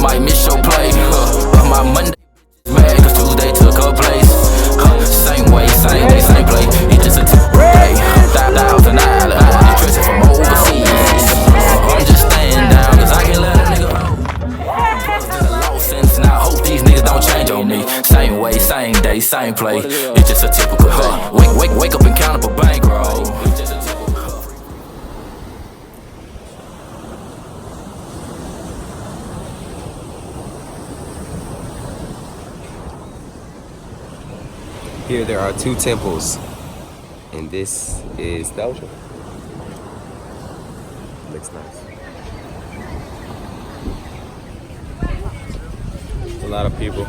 might miss your play. But my Monday mad cause Tuesday took her place. Same way, same day, same play. It's just a temporary. $1,000 dressing from overseas. I'm just staying down cause I can't let a nigga hold. It's a low sentence and I hope these niggas don't change on me. Same way, same day, same play. It's just a typical day. Wake up and count up a bankroll. It's just a typical. Here there are two temples, and this is the ocean. Looks nice. There's a lot of people.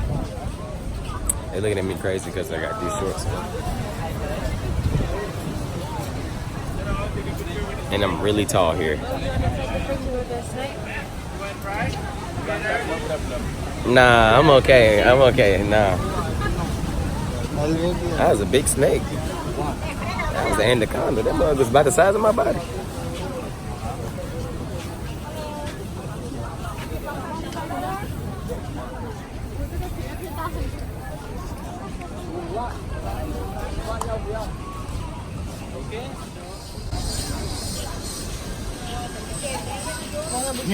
They're looking at me crazy because I got these shorts on. And I'm really tall here. Nah, I'm okay. I'm okay. Nah. That was a big snake. That was an anaconda. That mug was about the size of my body.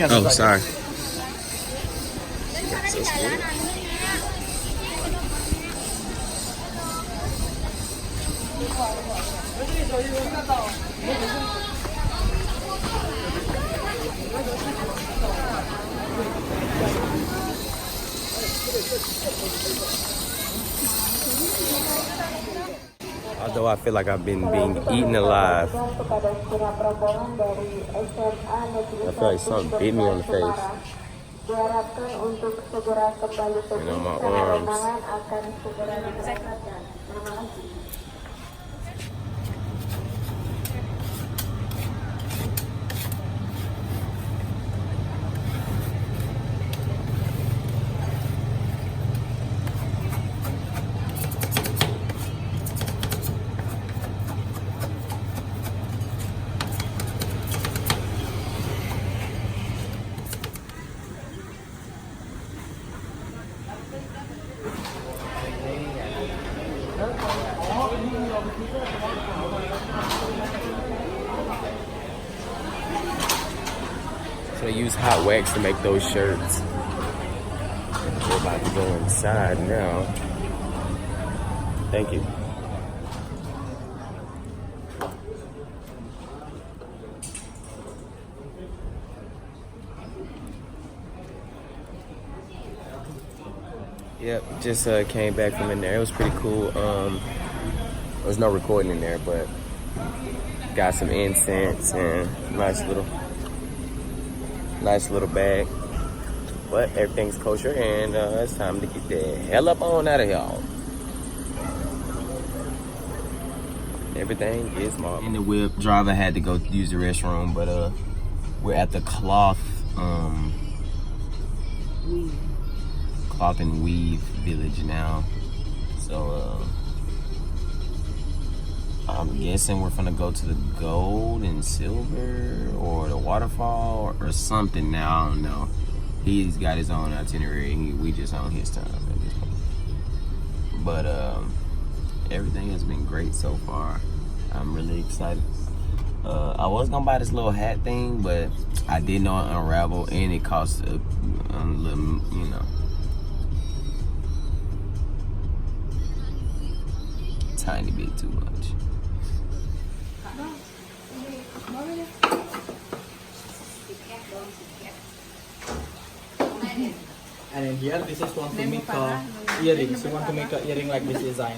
Oh, sorry. So scary. Although I feel like I've been being eaten alive, I feel like something beat me on the face and on my arms. So they use hot wax to make those shirts. We're about to go inside now. Thank you. Yep, just came back from in there. It was pretty cool. There was no recording in there, but got some incense and nice little bag. But everything's kosher, and it's time to get the hell up on out of here. Everything is marvelous. In the whip, driver had to go use the restroom, but we're at the cloth and weave village now. So I'm guessing we're gonna go to the gold and silver or the waterfall or something now. I don't know. He's got his own itinerary. We just on his time at this point. But everything has been great so far. I'm really excited. I was gonna buy this little hat thing, but I did know it unravel and it costs a little, you know, tiny bit too much. And in here, this is want to make earrings. We want to make an earring like this design.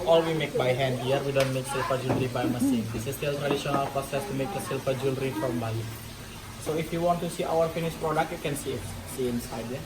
All we make by hand here. We don't make silver jewelry by machine. This is still traditional process to make the silver jewelry from Bali. So if you want to see our finished product, you can see inside there.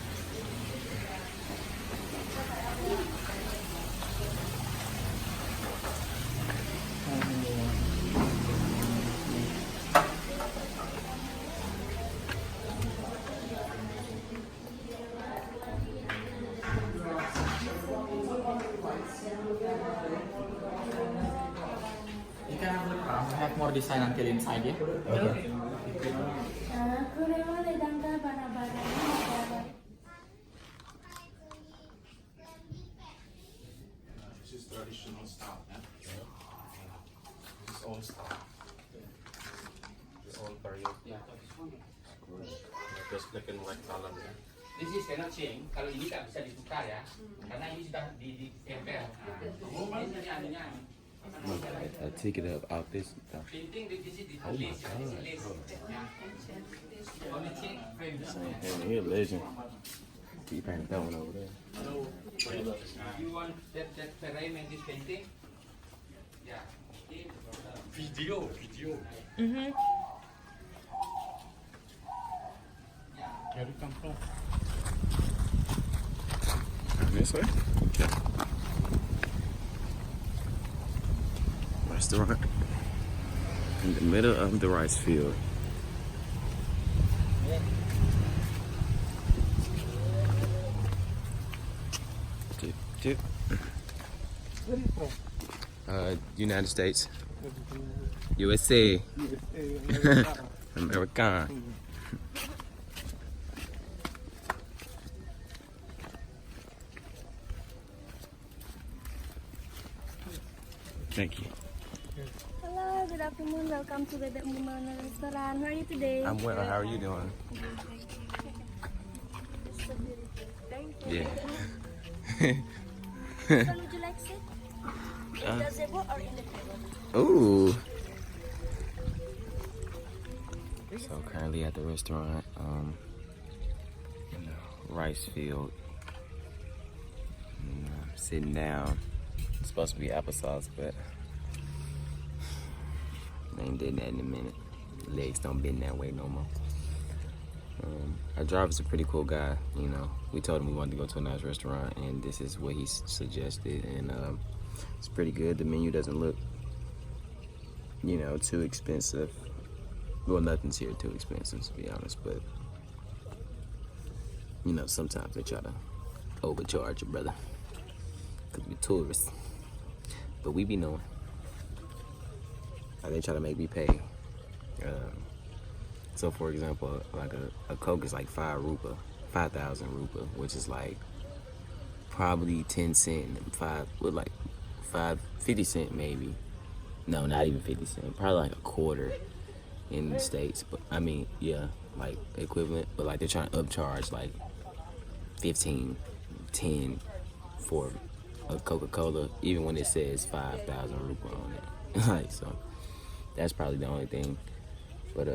You can have a look around. We have more design until inside, yeah? Okay. Just black and white color ya. This is cannot change. Kalau ini tak bisa ditukar ya, karena ini sudah ditempel. Ini adanya. A ticket out this. Printing this is the lace. Only change frame. Here, legend. Keep painting that one over there. You want that frame and this painting? Yeah. Video. Where you come from? This way? Okay. Restaurant in the middle of the rice field. Tip. United States. USA. America. Thank you. Hello, good afternoon. Welcome to the Banyumala restaurant. How are you today? I'm well. How are you doing? It's so beautiful. Thank you. Yeah. Which one would you like sit? In the table or in the table? Ooh. So currently at the restaurant, in the rice field. And, I'm sitting down. It's supposed to be applesauce, but I ain't did that in a minute. Legs don't bend that way no more. Our driver's a pretty cool guy, you know. We told him we wanted to go to a nice restaurant, and this is what he suggested, and it's pretty good. The menu doesn't look, you know, too expensive. Well, nothing's here too expensive, to be honest, but you know, sometimes they try to overcharge you, brother, because we're tourists. But we be knowing. They try to make me pay. So for example, like a Coke is like 5,000 rupa, which is like probably 10 cent, 50 cent maybe. No, not even 50 cent. Probably like a quarter in the States. But I mean, yeah, like equivalent. But like they're trying to upcharge like 15, 10 for a Coca-Cola, even when it says 5,000 rupa on it. Like, so that's probably the only thing. But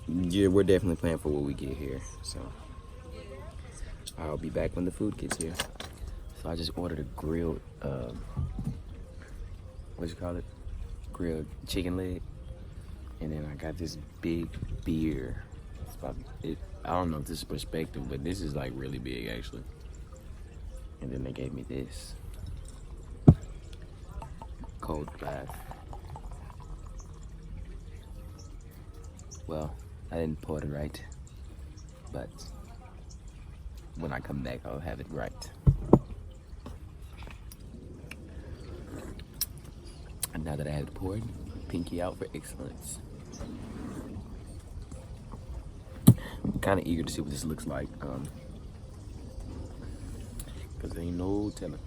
yeah, we're definitely planning for what we get here. So I'll be back when the food gets here. So I just ordered a grilled, what you call it? Grilled chicken leg. And then I got this big beer. It's about, I don't know if this is perspective, but this is like really big actually. And then they gave me this cold bath. Well, I didn't pour it right, but when I come back, I'll have it right. And now that I have it poured, pinky out for excellence. I'm kind of eager to see what this looks like, because there ain't no telling.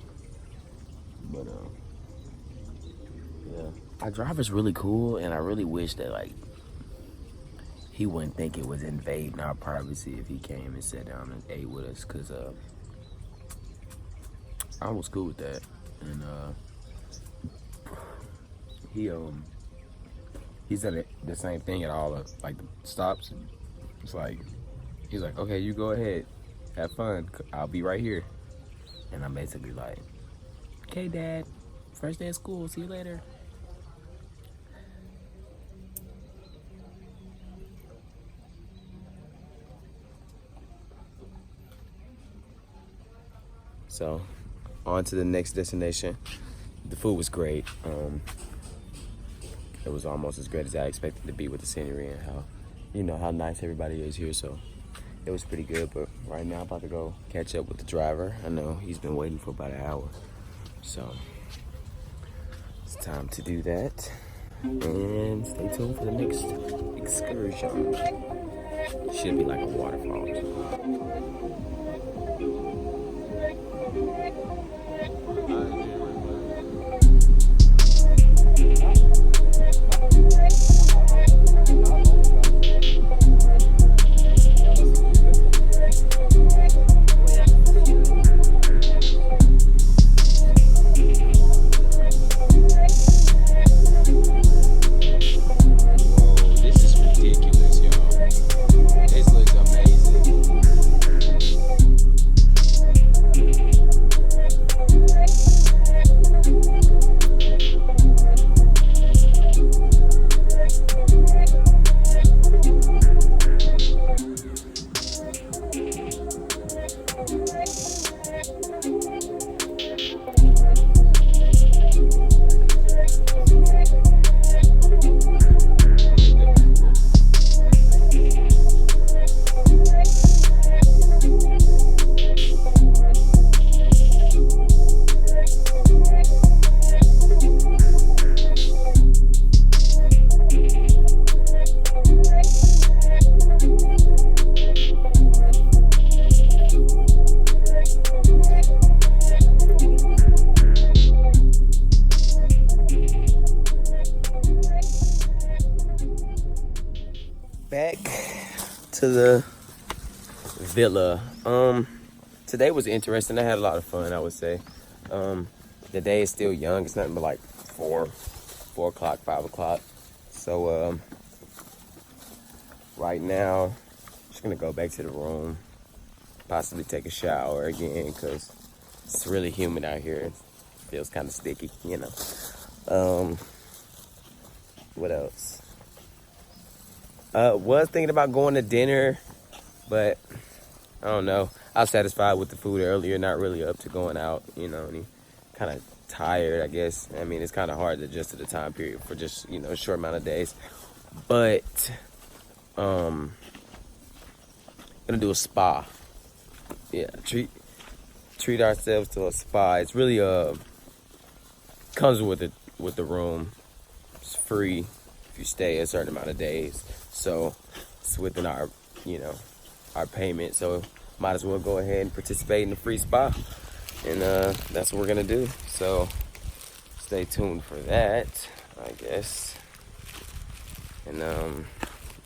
But yeah, our driver's really cool, and I really wish that like he wouldn't think it was invading our privacy if he came and sat down and ate with us, because I was cool with that. And he said the same thing at all the like the stops. It's like he's like, okay, you go ahead, have fun, I'll be right here. And I'm basically like, okay, Dad, first day of school, see you later. So, on to the next destination. The food was great. It was almost as great as I expected it to be with the scenery and how, you know, how nice everybody is here. So, it was pretty good. But right now, I'm about to go catch up with the driver. I know he's been waiting for about an hour. So, it's time to do that. And stay tuned for the next excursion. Should be like a Waterfalls. to the villa. Today was interesting. I had a lot of fun, I would say. The day is still young. It's nothing but like 4 o'clock, 5 o'clock. So right now, just gonna go back to the room, possibly take a shower again, because it's really humid out here. It feels kind of sticky, you know. What else? Was thinking about going to dinner, but I don't know. I was satisfied with the food earlier, not really up to going out, you know, and kind of tired, I guess. I mean, it's kind of hard to adjust to the time period for just, you know, a short amount of days. But, gonna do a spa. Yeah, treat ourselves to a spa. It's really, comes with the room. It's free if you stay a certain amount of days. So, it's within our, you know, our payment. So, might as well go ahead and participate in the free spa. And that's what we're gonna do. So stay tuned for that, I guess. And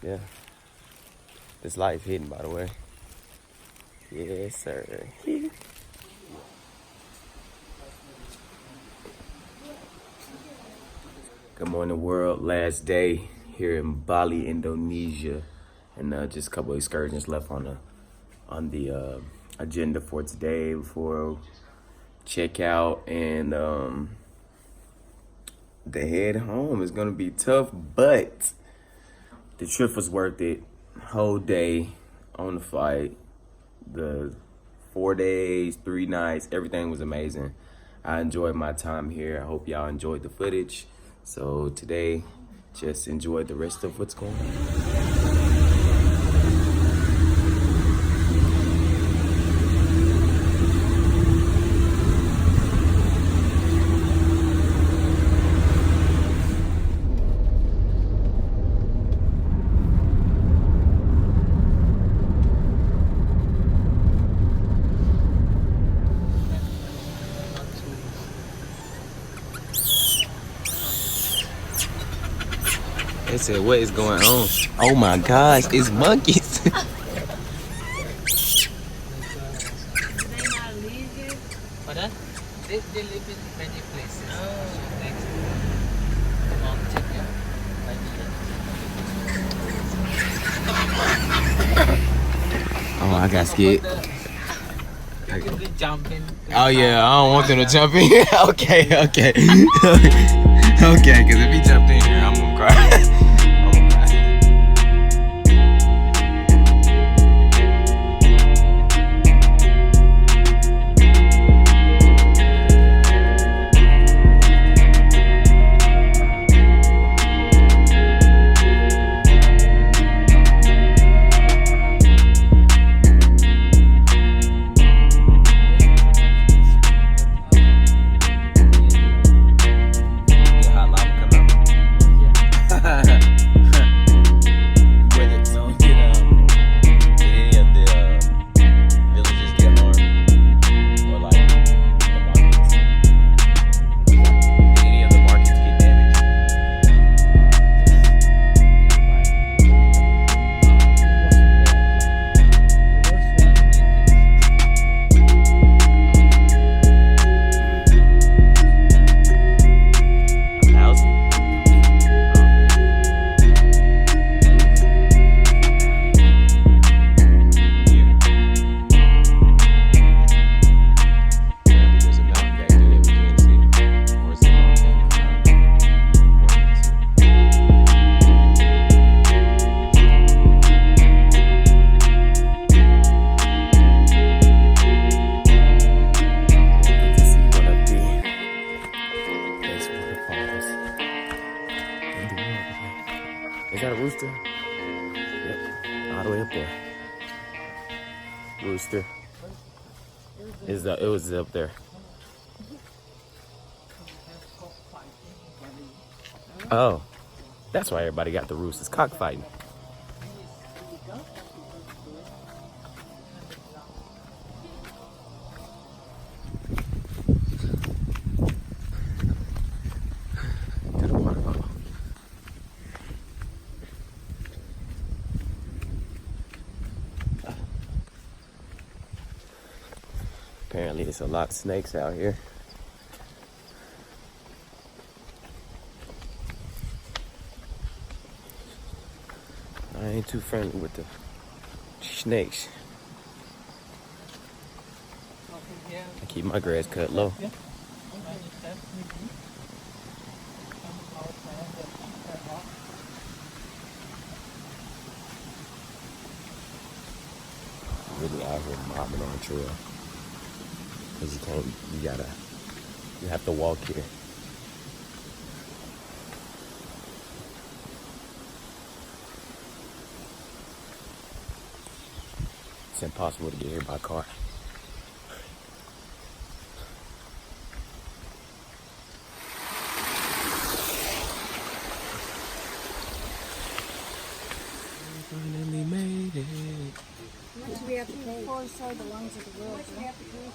yeah. This light's hidden, by the way. Yes, sir. Good morning, world. Last day here in Bali, Indonesia. And just a couple of excursions left on the agenda for today before check out, and the head home is gonna be tough, but the trip was worth it. Whole day on the flight, the 4 days, 3 nights, everything was amazing. I enjoyed my time here. I hope y'all enjoyed the footage. So today, just enjoy the rest of what's going on. They said, what is going on? Oh my gosh, it's monkeys. They not live here? What that? They live in many places. Oh. So next mountain, yeah. Oh, I got scared. You can be jumping. Oh yeah, I don't want them to jump in here. Okay. Okay, because if he jumped in here, I'm gonna cry. Is that a rooster? Yep. All the way up there. Rooster. It was up there. Oh. That's why everybody got the roosters cockfighting. To the waterfall. Apparently, there's a lot of snakes out here. I ain't too friendly with the snakes. I keep my grass cut low. Really out here mobbing on the trail. Cause you have to walk here. It's impossible to get here by car. Finally made it. Much we have to pay. Four so belongs to the world. Much we have to pay.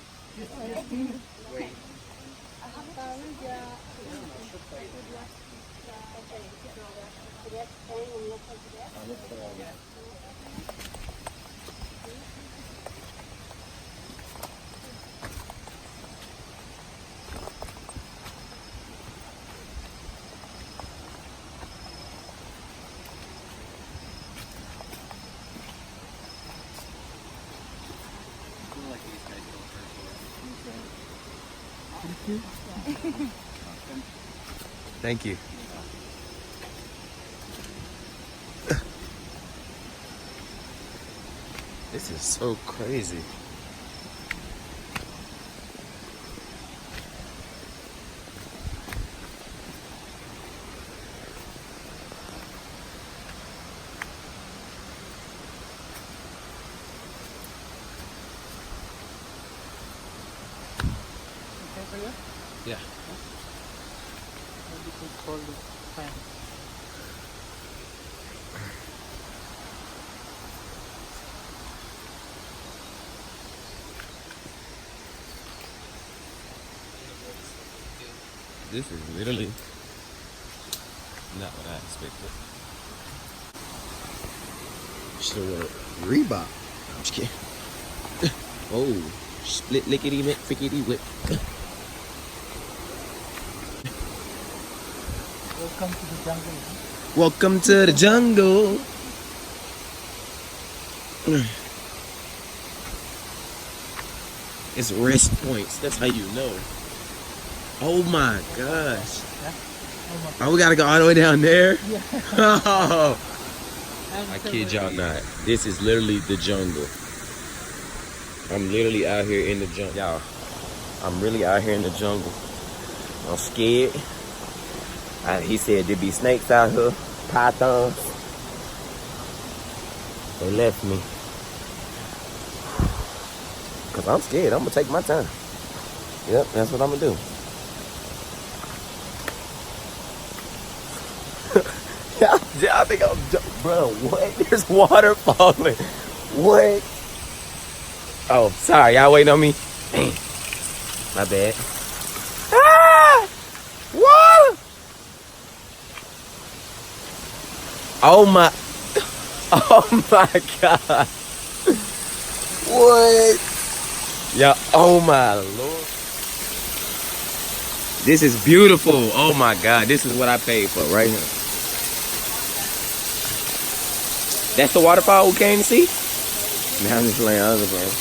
Thank you. This is so crazy. Yeah. This is literally not what I expected. So Reebok. I'm just kidding. Oh, split lickety mick frickety whip. Welcome to the jungle. Welcome to the jungle. It's rest points. That's how you know. Oh my gosh. Oh, we gotta go all the way down there? Yeah. Oh. I kid y'all not. This is literally the jungle. I'm literally out here in the jungle. Y'all, I'm really out here in the jungle. I'm scared. He said there'd be snakes out here, pythons. They left me. Cause I'm scared. I'm gonna take my time. Yep, that's what I'm gonna do. I think I'm, bro, what? There's water falling. What? Oh, sorry, y'all waiting on me? Dang. My bad. Ah! Water! Oh my God. What? Yeah, oh my Lord. This is beautiful. Oh my God, this is what I paid for right here. That's the waterfall we came to see? Now I'm just playing other playing.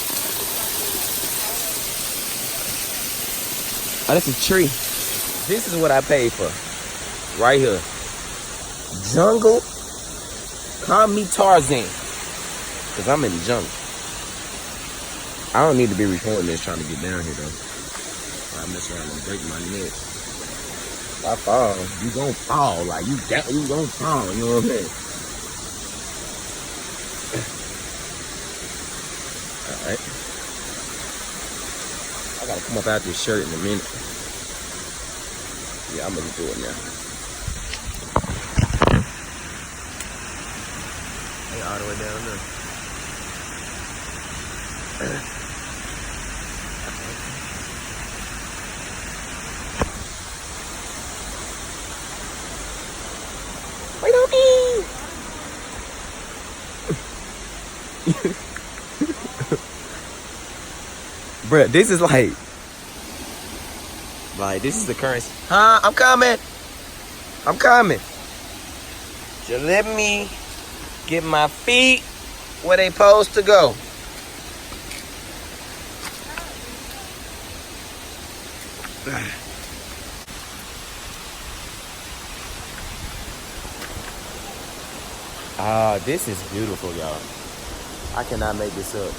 Oh, that's a tree. This is what I paid for. Right here. Jungle. Call me Tarzan. Because I'm in the jungle. I don't need to be recording this trying to get down here though. I mess around and break my neck. If I fall, you gon' fall. Like you gon' fall, you know what I'm saying? Alright. I gotta come up out this shirt in a minute. Yeah, I'm gonna do it now. Hey, all the way down there. Wait, okay. Bruh, this is like this is the currency. Huh? I'm coming. I'm coming. Just let me get my feet where they supposed to go. Ah, this is beautiful, y'all. I cannot make this up.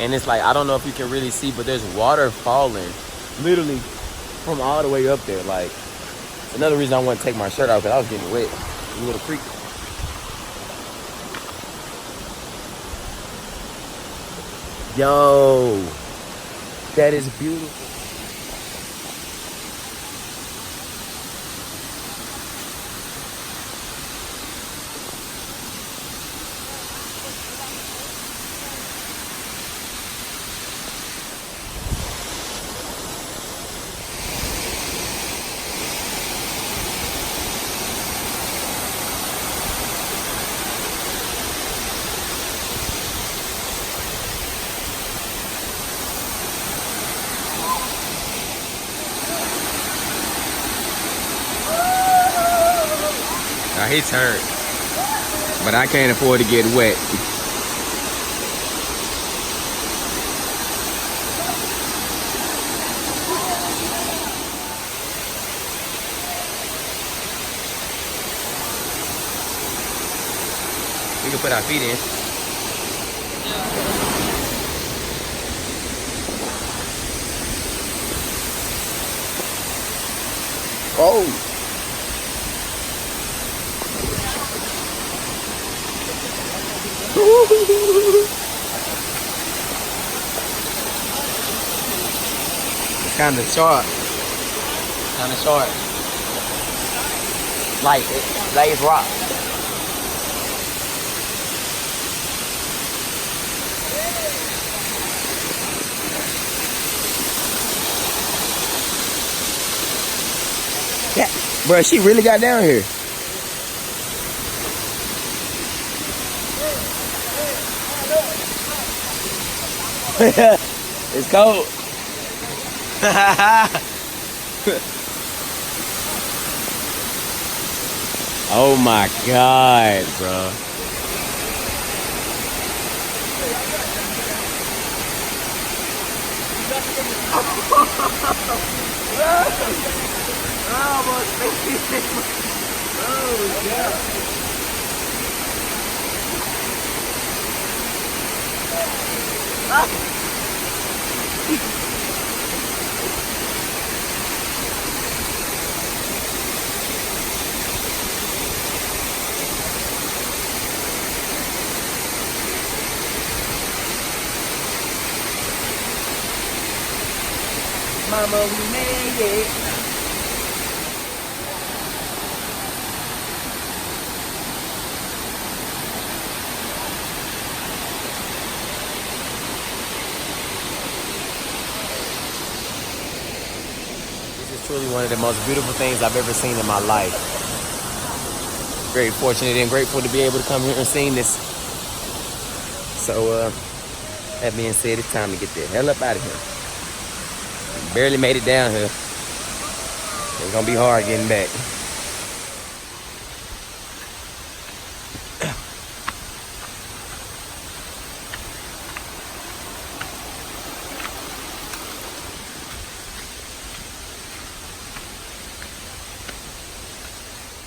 And it's like, I don't know if you can really see, but there's water falling literally from all the way up there. Like, another reason I want to take my shirt off, because I was getting wet. A little creek. Yo, that is beautiful. Now he turned, but I can't afford to get wet. We can put our feet in. Oh. It's kind of short. Kind of short. Like it lays rock. Yeah, bro, she really got down here. It's cold. Oh my God, bro. Mama, we made it. This is truly one of the most beautiful things I've ever seen in my life. Very fortunate and grateful to be able to come here and see this. So, that being said, it's time to get the hell up out of here. Barely made it down here. It's gonna be hard getting back.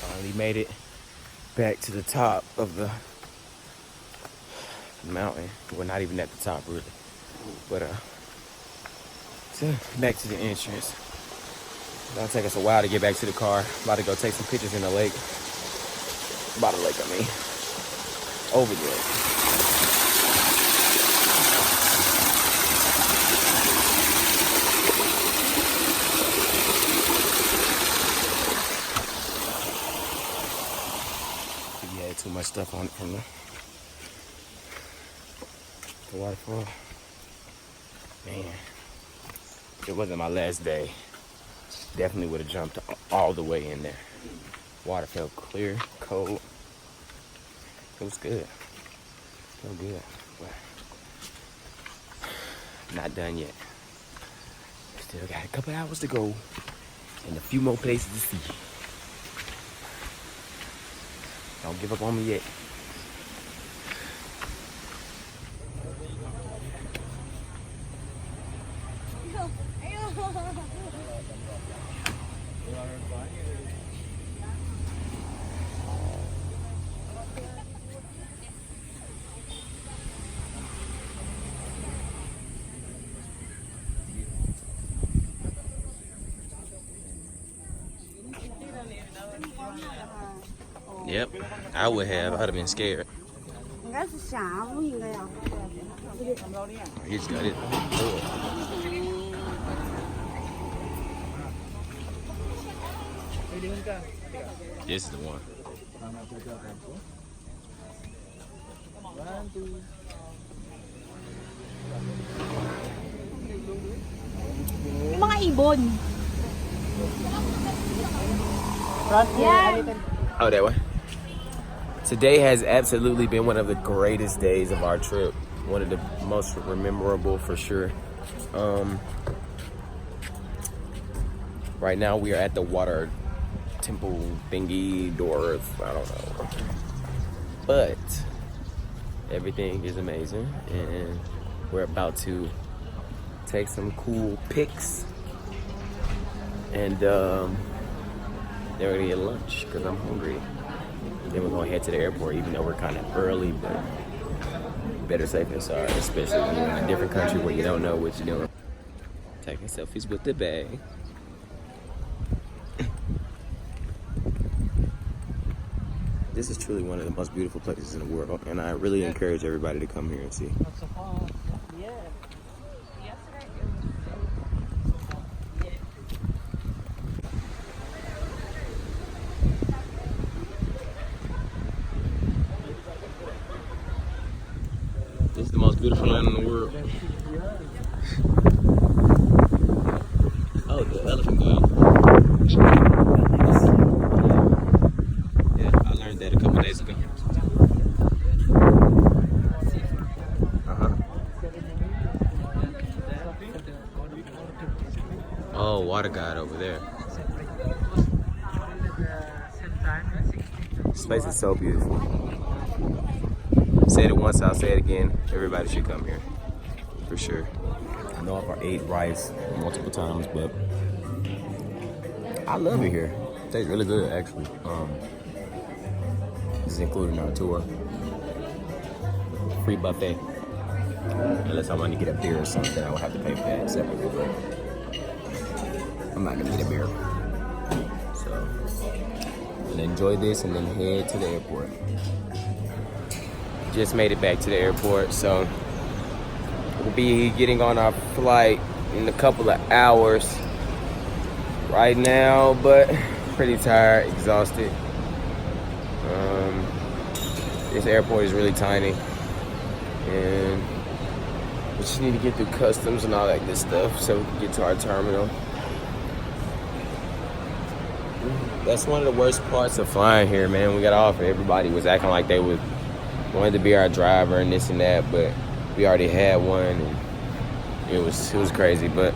Finally made it back to the top of the mountain. Well, not even at the top really, but back to the entrance. It'll take us a while to get back to the car. About to go take some pictures in the lake. By the lake, I mean. Over the lake. He had too much stuff on it from the waterfall. Man. If it wasn't my last day, definitely would have jumped all the way in there. Water felt clear, cold. It was good. Felt good. But Not done yet. Still got a couple hours to go and a few more places to see. Don't give up on me yet. Yep, I would have. I'd have been scared. 应该是下午应该要。 He just got it. This is the one. Yung mga ibon. Oh, that way. Today has absolutely been one of the greatest days of our trip. One of the most memorable for sure. Right now we are at the water temple thingy door. I don't know. But everything is amazing and we're about to take some cool pics and then we're gonna get lunch because I'm hungry. Then we're gonna head to the airport even though we're kind of early, but better safe than sorry, especially when you're in a different country where you don't know what you're doing. Taking selfies with the bag. This is truly one of the most beautiful places in the world, and I really encourage everybody to come here and see. This is the most beautiful land in the world. Oh, the elephant guy. Yeah, I learned that a couple days ago. Oh, water guide over there. This place is so beautiful. Said it once, I'll say it again. Everybody should come here, for sure. I know I've ate rice multiple times, but I love it here. It tastes really good, actually. This is included in our tour. Free buffet. Unless I want to get a beer or something, I will have to pay for that separately. But I'm not gonna get a beer. So, I'm gonna enjoy this and then head to the airport. Just made it back to the airport, so we'll be getting on our flight in a couple of hours right now, but pretty tired, exhausted. This airport is really tiny and we just need to get through customs and all that good stuff so we can get to our terminal. That's one of the worst parts of flying here, man. We got off, everybody was acting like they wanted to be our driver and this and that, but we already had one and it was crazy. But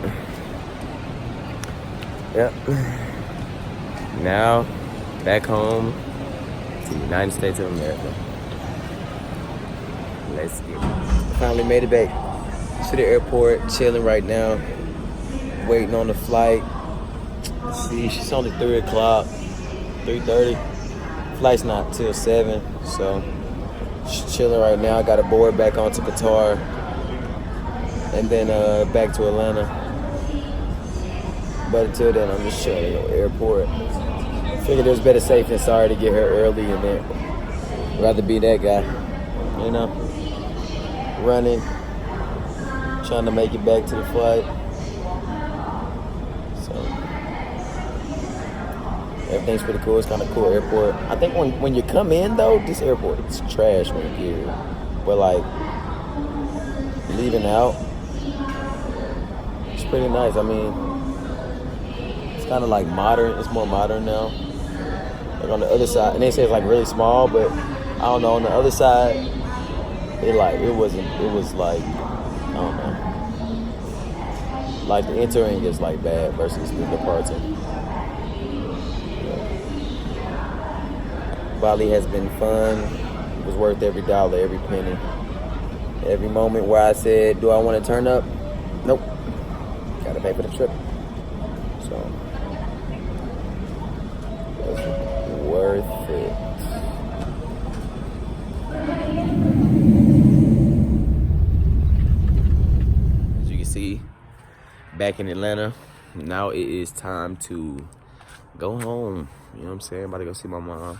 yep, now back home to the United States of America. Let's get it. Finally made it back to the airport, chilling right now, waiting on the flight. Let's see, she's only 3 o'clock, 3:30. Flight's not till 7, so just chilling right now. I got to board back onto Qatar and then back to Atlanta. But until then, I'm just chilling at the airport. Figured it was better safe than sorry to get here early and then rather be that guy, you know, running, trying to make it back to the flight. So everything's pretty cool. It's kind of a cool airport. I think when you come in though, this airport is trash when you get here. But like leaving out, it's pretty nice. I mean, it's kind of like modern. It's more modern now. Like on the other side, and they say it's like really small, but I don't know. On the other side, it was like I don't know. Like the entering is like bad versus the departing. Bali has been fun. It was worth every dollar, every penny. Every moment where I said, do I want to turn up? Nope. Gotta pay for the trip. So, it's worth it. As you can see, back in Atlanta, now it is time to go home. You know what I'm saying? I'm about to go see my mom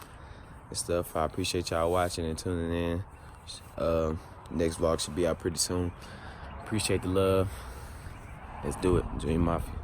and stuff. I appreciate y'all watching and tuning in. Next vlog should be out pretty soon. Appreciate the love. Let's do it. Dream Mafia.